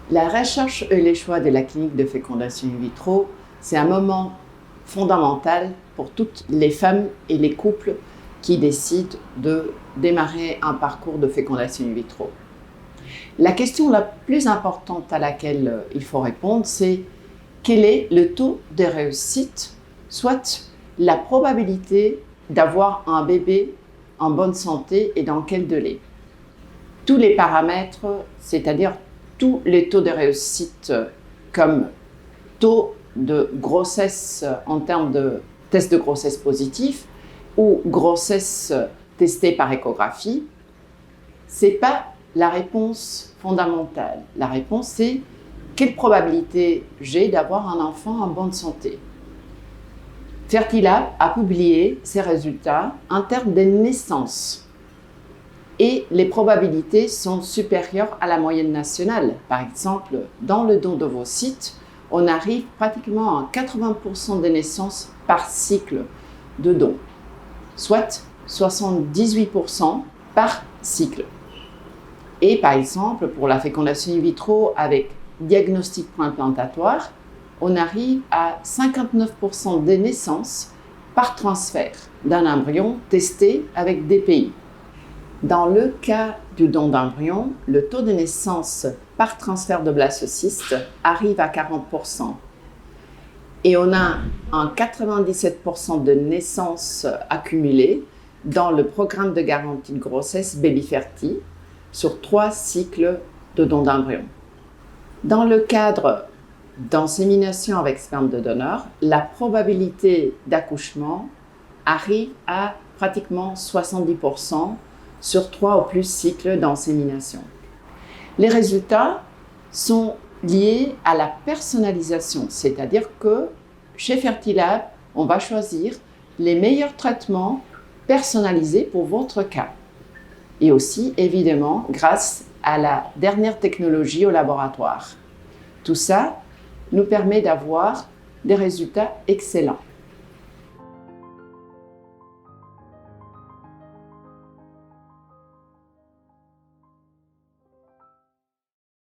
La recherche et les choix de la clinique de fécondation in vitro, c'est un moment fondamental pour toutes les femmes et les couples qui décident de démarrer un parcours de fécondation in vitro. La question la plus importante à laquelle il faut répondre, c'est quel est le taux de réussite, soit la probabilité d'avoir un bébé en bonne santé et dans quel délai. Tous les paramètres, c'est-à-dire tous les taux de réussite comme taux de grossesse en termes de test de grossesse positif ou grossesse testée par échographie, ce n'est pas la réponse fondamentale. La réponse, c'est quelle probabilité j'ai d'avoir un enfant en bonne santé. Fertilab a publié ses résultats en termes de naissance et les probabilités sont supérieures à la moyenne nationale. Par exemple, dans le don d'ovocytes, on arrive pratiquement à 80% des naissances par cycle de don, soit 78% par cycle. Et par exemple, pour la fécondation in vitro avec diagnostic préimplantatoire, on arrive à 59% des naissances par transfert d'un embryon testé avec DPI. Dans le cas du don d'embryon, le taux de naissance par transfert de blastocyste arrive à 40%. Et on a un 97% de naissances accumulées dans le programme de garantie de grossesse BabyFerti sur 3 cycles de don d'embryon. Dans le cadre d'insémination avec sperme de donneur, la probabilité d'accouchement arrive à pratiquement 70% sur 3 ou plus cycles d'insémination. Les résultats sont liés à la personnalisation, c'est-à-dire que chez Fertilab, on va choisir les meilleurs traitements personnalisés pour votre cas. Et aussi, évidemment, grâce à la dernière technologie au laboratoire. Tout ça nous permet d'avoir des résultats excellents.